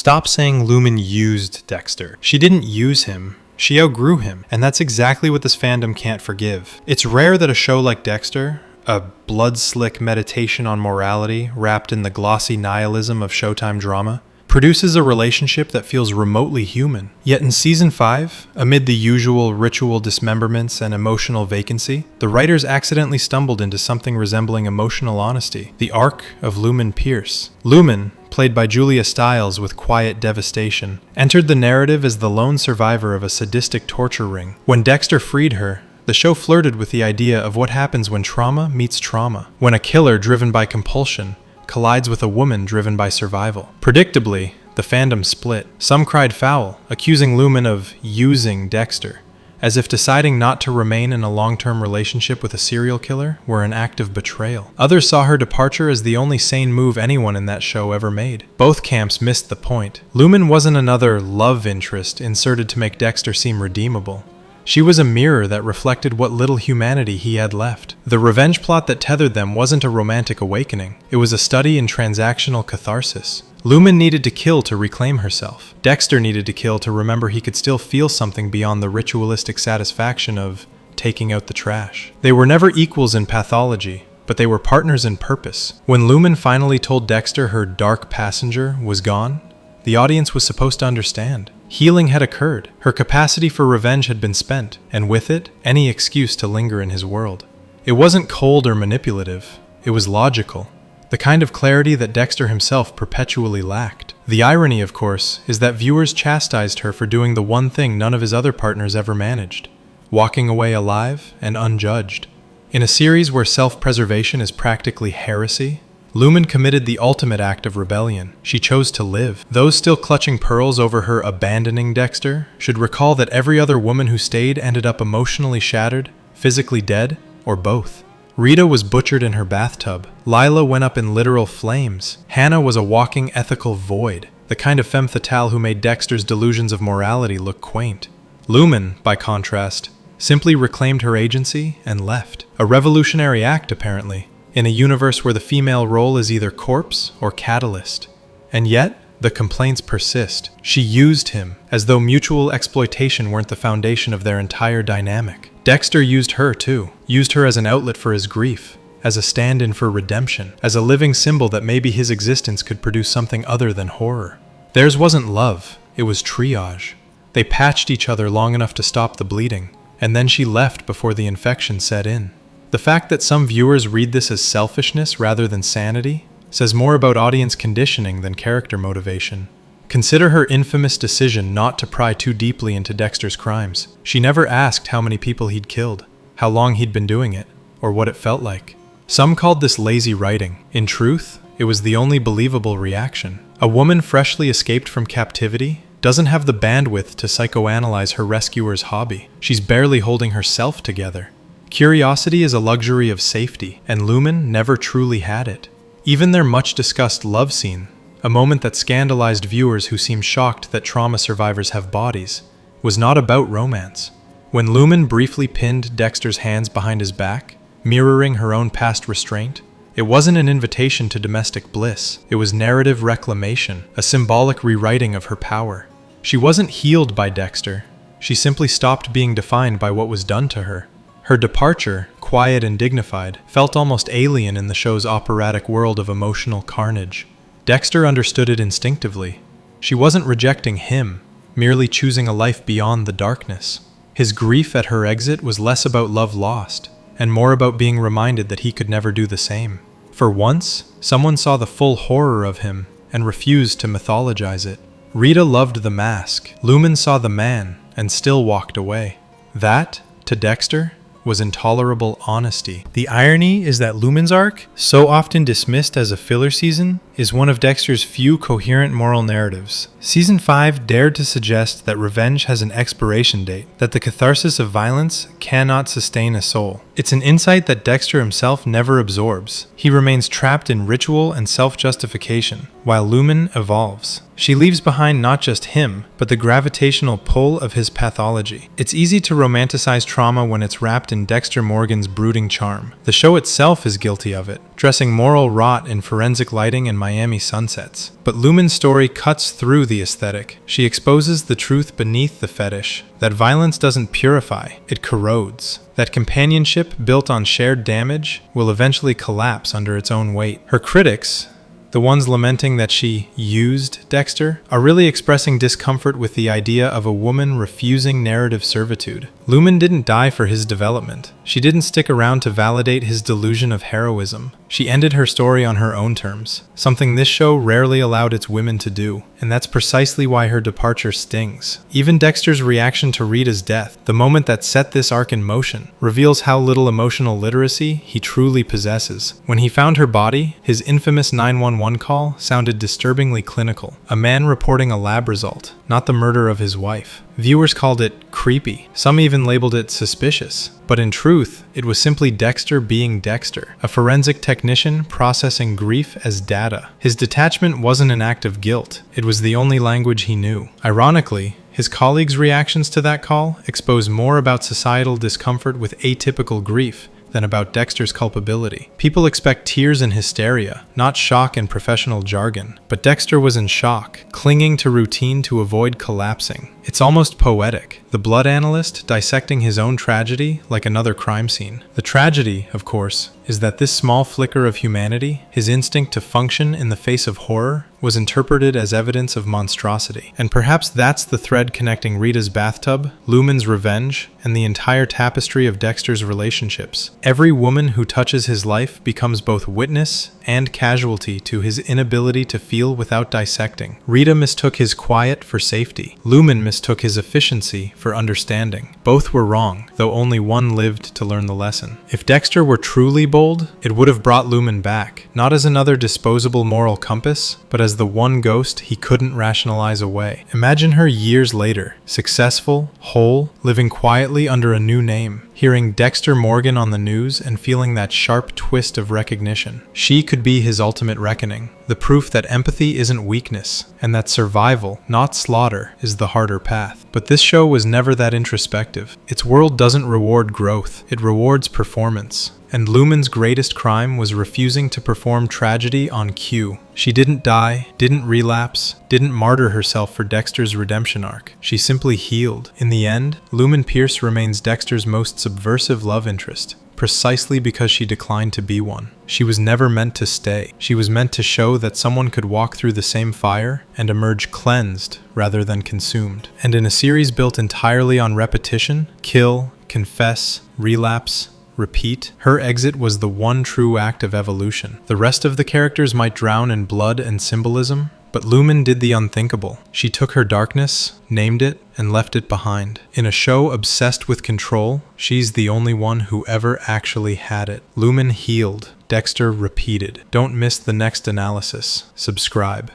Stop saying Lumen used Dexter. She didn't use him. She outgrew him, and that's exactly what this fandom can't forgive. It's rare that a show like Dexter, a blood-slick meditation on morality wrapped in the glossy nihilism of Showtime drama, produces a relationship that feels remotely human. Yet in Season 5, amid the usual ritual dismemberments and emotional vacancy, the writers accidentally stumbled into something resembling emotional honesty, the arc of Lumen Pierce. Lumen, played by Julia Stiles with quiet devastation, entered the narrative as the lone survivor of a sadistic torture ring. When Dexter freed her, the show flirted with the idea of what happens when trauma meets trauma, when a killer driven by compulsion collides with a woman driven by survival. Predictably, the fandom split. Some cried foul, accusing Lumen of using Dexter, as if deciding not to remain in a long-term relationship with a serial killer were an act of betrayal. Others saw her departure as the only sane move anyone in that show ever made. Both camps missed the point. Lumen wasn't another love interest inserted to make Dexter seem redeemable. She was a mirror that reflected what little humanity he had left. The revenge plot that tethered them wasn't a romantic awakening. It was a study in transactional catharsis. Lumen needed to kill to reclaim herself. Dexter needed to kill to remember he could still feel something beyond the ritualistic satisfaction of taking out the trash. They were never equals in pathology, but they were partners in purpose. When Lumen finally told Dexter her dark passenger was gone, the audience was supposed to understand. Healing had occurred. Her capacity for revenge had been spent, and with it, any excuse to linger in his world. It wasn't cold or manipulative. It was logical. The kind of clarity that Dexter himself perpetually lacked. The irony, of course, is that viewers chastised her for doing the one thing none of his other partners ever managed: walking away alive and unjudged. In a series where self-preservation is practically heresy, Lumen committed the ultimate act of rebellion. She chose to live. Those still clutching pearls over her abandoning Dexter should recall that every other woman who stayed ended up emotionally shattered, physically dead, or both. Rita was butchered in her bathtub. Lila went up in literal flames. Hannah was a walking ethical void, the kind of femme fatale who made Dexter's delusions of morality look quaint. Lumen, by contrast, simply reclaimed her agency and left. A revolutionary act, apparently, in a universe where the female role is either corpse or catalyst. And yet, the complaints persist. She used him, as though mutual exploitation weren't the foundation of their entire dynamic. Dexter used her too, used her as an outlet for his grief, as a stand-in for redemption, as a living symbol that maybe his existence could produce something other than horror. Theirs wasn't love, it was triage. They patched each other long enough to stop the bleeding, and then she left before the infection set in. The fact that some viewers read this as selfishness rather than sanity says more about audience conditioning than character motivation. Consider her infamous decision not to pry too deeply into Dexter's crimes. She never asked how many people he'd killed, how long he'd been doing it, or what it felt like. Some called this lazy writing. In truth, it was the only believable reaction. A woman freshly escaped from captivity doesn't have the bandwidth to psychoanalyze her rescuer's hobby. She's barely holding herself together. Curiosity is a luxury of safety, and Lumen never truly had it. Even their much-discussed love scene, a moment that scandalized viewers who seem shocked that trauma survivors have bodies, was not about romance. When Lumen briefly pinned Dexter's hands behind his back, mirroring her own past restraint, it wasn't an invitation to domestic bliss. It was narrative reclamation, a symbolic rewriting of her power. She wasn't healed by Dexter. She simply stopped being defined by what was done to her. Her departure, quiet and dignified, felt almost alien in the show's operatic world of emotional carnage. Dexter understood it instinctively. She wasn't rejecting him, merely choosing a life beyond the darkness. His grief at her exit was less about love lost, and more about being reminded that he could never do the same. For once, someone saw the full horror of him and refused to mythologize it. Rita loved the mask. Lumen saw the man and still walked away. That, to Dexter, was intolerable honesty. The irony is that Lumen's arc, so often dismissed as a filler season, is one of Dexter's few coherent moral narratives. Season 5 dared to suggest that revenge has an expiration date, that the catharsis of violence cannot sustain a soul. It's an insight that Dexter himself never absorbs. He remains trapped in ritual and self-justification, while Lumen evolves. She leaves behind not just him, but the gravitational pull of his pathology. It's easy to romanticize trauma when it's wrapped in Dexter Morgan's brooding charm. The show itself is guilty of it, dressing moral rot in forensic lighting and Miami sunsets. But Lumen's story cuts through the aesthetic. She exposes the truth beneath the fetish, that violence doesn't purify, it corrodes. That companionship built on shared damage will eventually collapse under its own weight. Her critics, the ones lamenting that she used Dexter, are really expressing discomfort with the idea of a woman refusing narrative servitude. Lumen didn't die for his development. She didn't stick around to validate his delusion of heroism. She ended her story on her own terms, something this show rarely allowed its women to do, and that's precisely why her departure stings. Even Dexter's reaction to Rita's death, the moment that set this arc in motion, reveals how little emotional literacy he truly possesses. When he found her body, his infamous 911 call sounded disturbingly clinical. A man reporting a lab result, not the murder of his wife. Viewers called it creepy. Some even labeled it suspicious. But in truth, it was simply Dexter being Dexter, a forensic technician processing grief as data. His detachment wasn't an act of guilt. It was the only language he knew. Ironically, his colleagues' reactions to that call expose more about societal discomfort with atypical grief than about Dexter's culpability. People expect tears and hysteria, not shock and professional jargon. But Dexter was in shock, clinging to routine to avoid collapsing. It's almost poetic. The blood analyst dissecting his own tragedy like another crime scene. The tragedy, of course, is that this small flicker of humanity, his instinct to function in the face of horror, was interpreted as evidence of monstrosity. And perhaps that's the thread connecting Rita's bathtub, Lumen's revenge, and the entire tapestry of Dexter's relationships. Every woman who touches his life becomes both witness and casualty to his inability to feel without dissecting. Rita mistook his quiet for safety. Lumen mistook his efficiency for understanding. Both were wrong, though only one lived to learn the lesson. If Dexter were truly bold, it would have brought Lumen back, not as another disposable moral compass, but as the one ghost he couldn't rationalize away. Imagine her years later, successful, whole, living quietly under a new name, hearing Dexter Morgan on the news and feeling that sharp twist of recognition. She could be his ultimate reckoning, the proof that empathy isn't weakness, and that survival, not slaughter, is the harder path. But this show was never that introspective. Its world doesn't reward growth, it rewards performance. And Lumen's greatest crime was refusing to perform tragedy on cue. She didn't die, didn't relapse, didn't martyr herself for Dexter's redemption arc. She simply healed. In the end, Lumen Pierce remains Dexter's most subversive love interest, precisely because she declined to be one. She was never meant to stay. She was meant to show that someone could walk through the same fire and emerge cleansed rather than consumed. And in a series built entirely on repetition, kill, confess, relapse, repeat, her exit was the one true act of evolution. The rest of the characters might drown in blood and symbolism, but Lumen did the unthinkable. She took her darkness, named it, and left it behind. In a show obsessed with control, she's the only one who ever actually had it. Lumen healed. Dexter repeated. Don't miss the next analysis. Subscribe.